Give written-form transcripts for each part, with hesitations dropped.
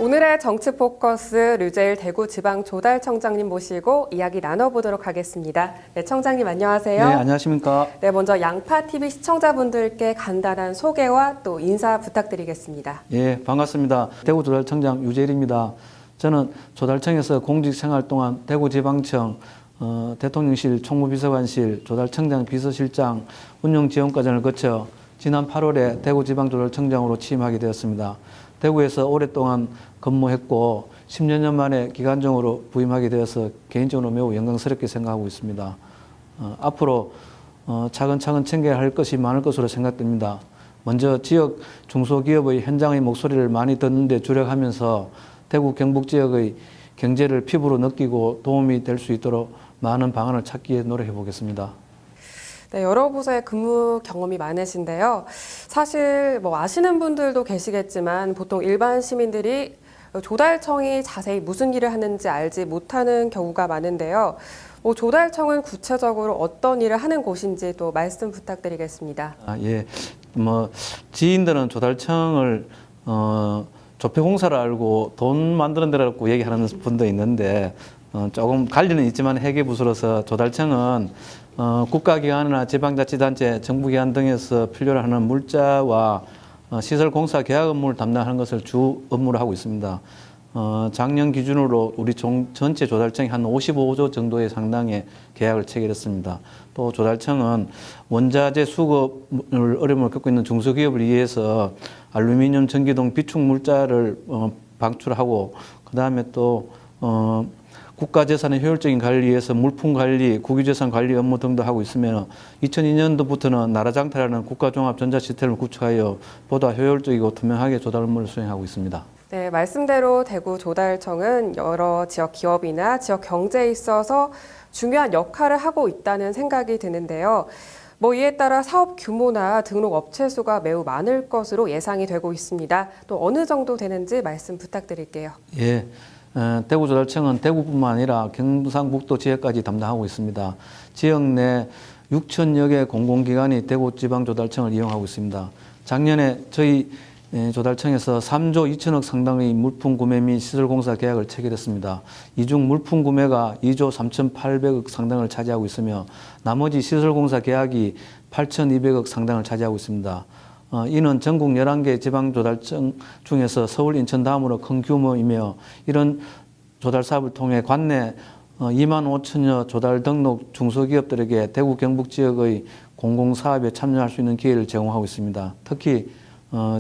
오늘의 정치 포커스 류제일 대구지방조달청장님 모시고 이야기 나눠보도록 하겠습니다. 네, 청장님 안녕하세요. 네, 안녕하십니까. 네, 먼저 양파TV 시청자분들께 간단한 소개와 또 인사 부탁드리겠습니다. 예, 반갑습니다. 대구조달청장 유제일입니다. 저는 조달청에서 공직생활 동안 대구지방청, 대통령실 총무비서관실, 조달청장 비서실장 운영지원과정을 거쳐 지난 8월에 대구지방조달청장으로 취임하게 되었습니다. 대구에서 오랫동안 근무했고 10여 년 만에 기관장으로 부임하게 되어서 개인적으로 매우 영광스럽게 생각하고 있습니다. 앞으로 차근차근 챙겨야 할 것이 많을 것으로 생각됩니다. 먼저 지역 중소기업의 현장의 목소리를 많이 듣는 데 주력하면서 대구 경북 지역의 경제를 피부로 느끼고 도움이 될 수 있도록 많은 방안을 찾기 위해 노력해 보겠습니다. 네, 여러 부서의 근무 경험이 많으신데요. 사실 아시는 분들도 계시겠지만 보통 일반 시민들이 조달청이 자세히 무슨 일을 하는지 알지 못하는 경우가 많은데요. 조달청은 구체적으로 어떤 일을 하는 곳인지 또 말씀 부탁드리겠습니다. 예, 지인들은 조달청을 조폐공사를 알고 돈 만드는 데를 알고 얘기하는 분도 있는데 조금 관리는 있지만 회계부서로서 조달청은 국가기관이나 지방자치단체, 정부기관 등에서 필요로 하는 물자와 시설공사 계약 업무를 담당하는 것을 주 업무로 하고 있습니다. 작년 기준으로 우리 전체 조달청이 한 55조 정도의 상당의 계약을 체결했습니다. 또 조달청은 원자재 수급을 어려움을 겪고 있는 중소기업을 위해서 알루미늄, 전기등, 비축 물자를 방출하고 그다음에 또 국가재산의 효율적인 관리에 위해서 물품 관리, 국유재산 관리 업무 등도 하고 있으며 2002년도부터는 나라장터라는 국가종합전자시스템을 구축하여 보다 효율적이고 투명하게 조달 업무를 수행하고 있습니다. 네, 말씀대로 대구조달청은 여러 지역 기업이나 지역 경제에 있어서 중요한 역할을 하고 있다는 생각이 드는데요. 이에 따라 사업 규모나 등록 업체 수가 매우 많을 것으로 예상이 되고 있습니다. 또 어느 정도 되는지 말씀 부탁드릴게요. 예. 대구조달청은 대구뿐만 아니라 경상북도 지역까지 담당하고 있습니다. 지역 내 6천여 개 공공기관이 대구지방조달청을 이용하고 있습니다. 작년에 저희 조달청에서 3조 2천억 상당의 물품 구매 및 시설공사 계약을 체결했습니다. 이 중 물품 구매가 2조 3,800억 상당을 차지하고 있으며 나머지 시설공사 계약이 8,200억 상당을 차지하고 있습니다. 이는 전국 11개 지방조달청 중에서 서울, 인천 다음으로 큰 규모이며 이런 조달 사업을 통해 관내 2만 5천여 조달 등록 중소기업들에게 대구 경북 지역의 공공사업에 참여할 수 있는 기회를 제공하고 있습니다. 특히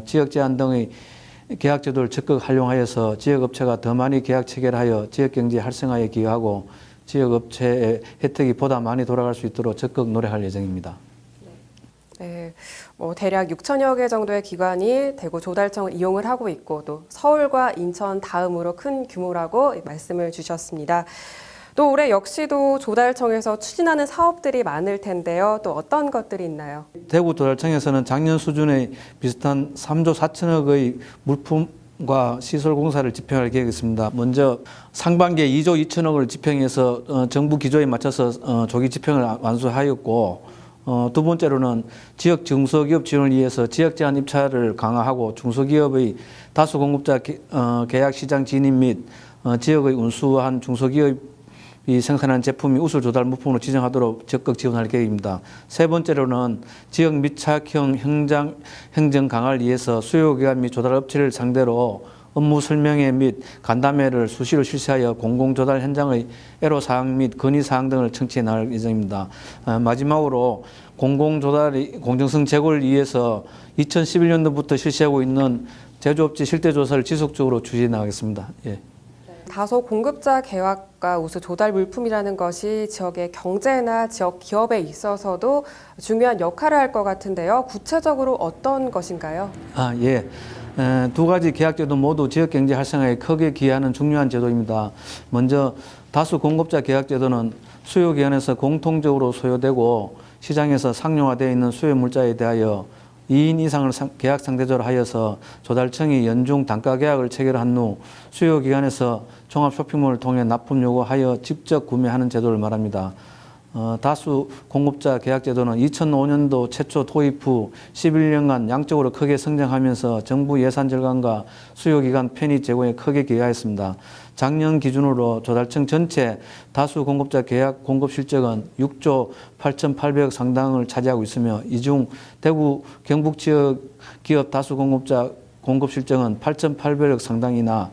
지역 제한 등의 계약 제도를 적극 활용하여서 지역업체가 더 많이 계약 체결하여 지역경제 활성화에 기여하고 지역업체의 혜택이 보다 많이 돌아갈 수 있도록 적극 노력할 예정입니다. 네, 대략 6천여 개 정도의 기관이 대구 조달청을 이용을 하고 있고 또 서울과 인천 다음으로 큰 규모라고 말씀을 주셨습니다. 또 올해 역시도 조달청에서 추진하는 사업들이 많을 텐데요. 또 어떤 것들이 있나요? 대구 조달청에서는 작년 수준의 비슷한 3조 4천억의 물품과 시설 공사를 집행할 계획이 있습니다. 먼저 상반기에 2조 2천억을 집행해서 정부 기조에 맞춰서 조기 집행을 완수하였고 두 번째로는 지역 중소기업 지원을 위해서 지역 제한 입찰을 강화하고 중소기업의 다수 공급자 계약 시장 진입 및 지역의 운수한 중소기업이 생산한 제품이 우수 조달 물품으로 지정하도록 적극 지원할 계획입니다. 세 번째로는 지역 밀착형 행정 강화를 위해서 수요기관 및 조달업체를 상대로 업무 설명회 및 간담회를 수시로 실시하여 공공조달 현장의 애로사항 및 건의사항 등을 청취해 나갈 예정입니다. 마지막으로 공공조달의 공정성 제고를 위해서 2011년도부터 실시하고 있는 제조업체 실태조사를 지속적으로 추진해 나가겠습니다. 예. 다소 공급자 계약과 우수 조달 물품이라는 것이 지역의 경제나 지역 기업에 있어서도 중요한 역할을 할 것 같은데요. 구체적으로 어떤 것인가요? 예. 두 가지 계약제도 모두 지역경제 활성화에 크게 기여하는 중요한 제도입니다. 먼저 다수 공급자 계약제도는 수요기관에서 공통적으로 소요되고 시장에서 상용화되어 있는 수요 물자에 대하여 2인 이상을 계약 상대적으로 하여서 조달청이 연중 단가 계약을 체결한 후 수요기관에서 종합 쇼핑몰을 통해 납품 요구하여 직접 구매하는 제도를 말합니다. 다수 공급자 계약 제도는 2005년도 최초 도입 후 11년간 양적으로 크게 성장하면서 정부 예산 절감과 수요기관 편의 제고에 크게 기여하였습니다. 작년 기준으로 조달청 전체 다수 공급자 계약 공급 실적은 6조 8,800억 상당을 차지하고 있으며 이 중 대구 경북 지역 기업 다수 공급자 공급 실적은 8,800억 상당이나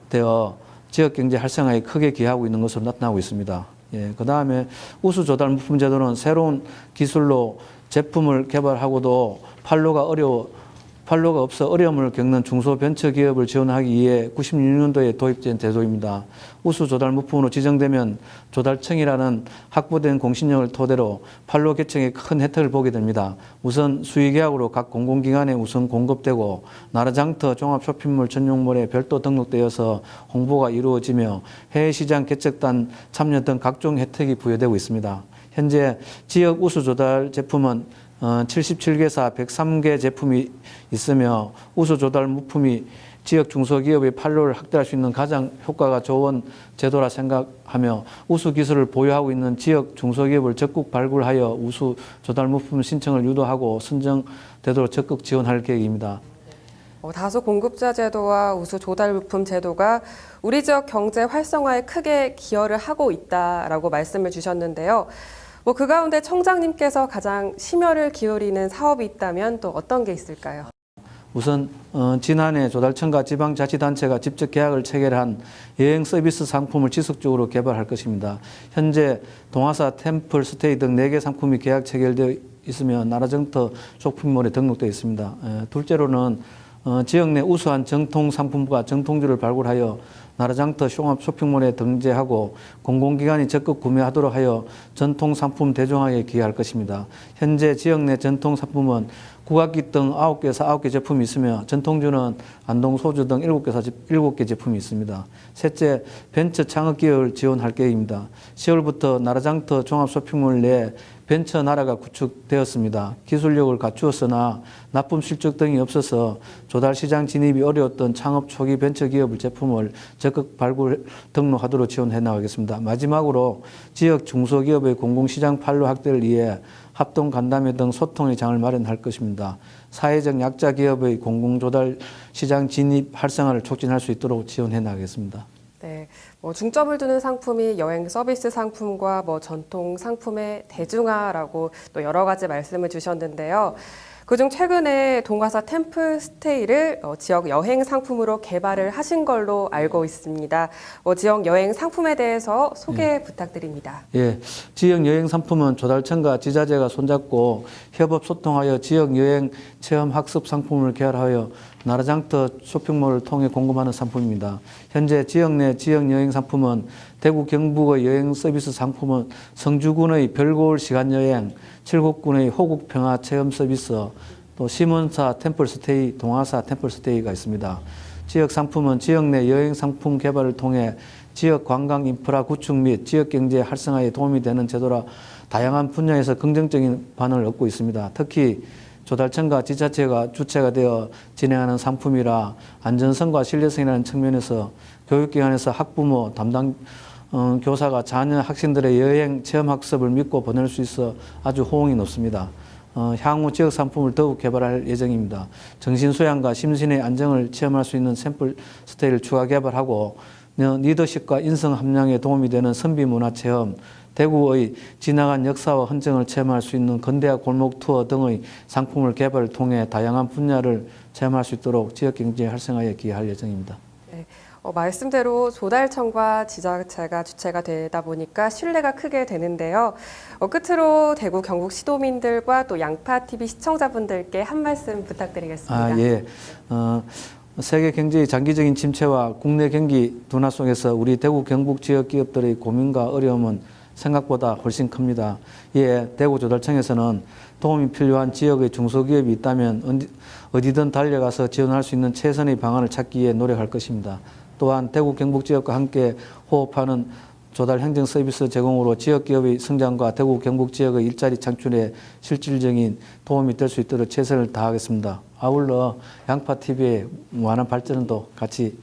되어 지역 경제 활성화에 크게 기여하고 있는 것으로 나타나고 있습니다. 예, 그 다음에 우수 조달 물품 제도는 새로운 기술로 제품을 개발하고도 판로가 없어 어려움을 겪는 중소벤처기업을 지원하기 위해 96년도에 도입된 제도입니다. 우수 조달 물품으로 지정되면 조달청이라는 확보된 공신력을 토대로 판로 개청에 큰 혜택을 보게 됩니다. 우선 수의계약으로 각 공공기관에 우선 공급되고 나라장터 종합쇼핑몰 전용몰에 별도 등록되어서 홍보가 이루어지며 해외시장 개척단 참여 등 각종 혜택이 부여되고 있습니다. 현재 지역 우수 조달 제품은 77개사 103개 제품이 있으며 우수 조달 물품이 지역 중소기업의 판로를 확대할 수 있는 가장 효과가 좋은 제도라 생각하며 우수 기술을 보유하고 있는 지역 중소기업을 적극 발굴하여 우수 조달 물품 신청을 유도하고 선정되도록 적극 지원할 계획입니다. 다수 공급자 제도와 우수 조달 물품 제도가 우리 지역 경제 활성화에 크게 기여를 하고 있다라고 말씀을 주셨는데요. 그 가운데 청장님께서 가장 심혈을 기울이는 사업이 있다면 또 어떤 게 있을까요? 우선 지난해 조달청과 지방자치단체가 직접 계약을 체결한 여행 서비스 상품을 지속적으로 개발할 것입니다. 현재 동아사, 템플, 스테이 등 4개 상품이 계약 체결되어 있으며 나라정터 쇼핑몰에 등록되어 있습니다. 둘째로는 지역 내 우수한 정통 상품과 정통주를 발굴하여 나라장터 종합 쇼핑몰에 등재하고 공공기관이 적극 구매하도록 하여 전통 상품 대중화에 기여할 것입니다. 현재 지역 내 전통 상품은 국악기 등 9개에서 9개 제품이 있으며 전통주는 안동소주 등 7개 제품이 있습니다. 셋째, 벤처 창업 기업을 지원할 계획입니다. 10월부터 나라장터 종합 쇼핑몰 내 벤처 나라가 구축되었습니다. 기술력을 갖추었으나 납품 실적 등이 없어서 조달 시장 진입이 어려웠던 창업 초기 벤처 기업을 제품을 적극 발굴 등록하도록 지원해 나가겠습니다. 마지막으로 지역 중소기업의 공공시장 판로 확대를 위해 합동 간담회 등 소통의 장을 마련할 것입니다. 사회적 약자 기업의 공공조달 시장 진입 활성화를 촉진할 수 있도록 지원해 나가겠습니다. 네, 중점을 두는 상품이 여행 서비스 상품과 전통 상품의 대중화라고 또 여러 가지 말씀을 주셨는데요. 그중 최근에 동아사 템플 스테이를 지역 여행 상품으로 개발을 하신 걸로 알고 있습니다. 지역 여행 상품에 대해서 소개 부탁드립니다. 예, 지역 여행 상품은 조달청과 지자체가 손잡고 협업 소통하여 지역 여행 체험 학습 상품을 개발하여 나라장터 쇼핑몰을 통해 공급하는 상품입니다. 현재 지역 내 지역 여행 상품은 대구 경북의 여행 서비스 상품은 성주군의 별고을 시간여행, 칠곡군의 호국평화 체험 서비스, 또 시몬사 템플스테이, 동아사 템플스테이가 있습니다. 지역 상품은 지역 내 여행 상품 개발을 통해 지역 관광 인프라 구축 및 지역 경제 활성화에 도움이 되는 제도라 다양한 분야에서 긍정적인 반응을 얻고 있습니다. 특히 조달청과 지자체가 주체가 되어 진행하는 상품이라 안전성과 신뢰성이라는 측면에서 교육기관에서 학부모, 담당 교사가 자녀 학생들의 여행 체험 학습을 믿고 보낼 수 있어 아주 호응이 높습니다. 향후 지역 상품을 더욱 개발할 예정입니다. 정신소양과 심신의 안정을 체험할 수 있는 샘플 스테이를 추가 개발하고 리더십과 인성 함량에 도움이 되는 선비문화 체험, 대구의 지나간 역사와 흔적을 체험할 수 있는 근대화 골목 투어 등의 상품을 개발을 통해 다양한 분야를 체험할 수 있도록 지역경제 활성화에 기여할 예정입니다. 네, 말씀대로 조달청과 지자체가 주체가 되다 보니까 신뢰가 크게 되는데요. 끝으로 대구 경북 시도민들과 또 양파TV 시청자분들께 한 말씀 부탁드리겠습니다. 예. 세계 경제의 장기적인 침체와 국내 경기 둔화 속에서 우리 대구 경북 지역 기업들의 고민과 어려움은 생각보다 훨씬 큽니다. 이에 대구조달청에서는 도움이 필요한 지역의 중소기업이 있다면 어디든 달려가서 지원할 수 있는 최선의 방안을 찾기 위해 노력할 것입니다. 또한 대구 경북 지역과 함께 호흡하는 조달 행정 서비스 제공으로 지역 기업의 성장과 대구 경북 지역의 일자리 창출에 실질적인 도움이 될 수 있도록 최선을 다하겠습니다. 아울러 양파TV의 무한한 발전도 같이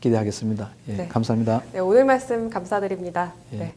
기대하겠습니다. 예, 네. 감사합니다. 네, 오늘 말씀 감사드립니다. 예. 네.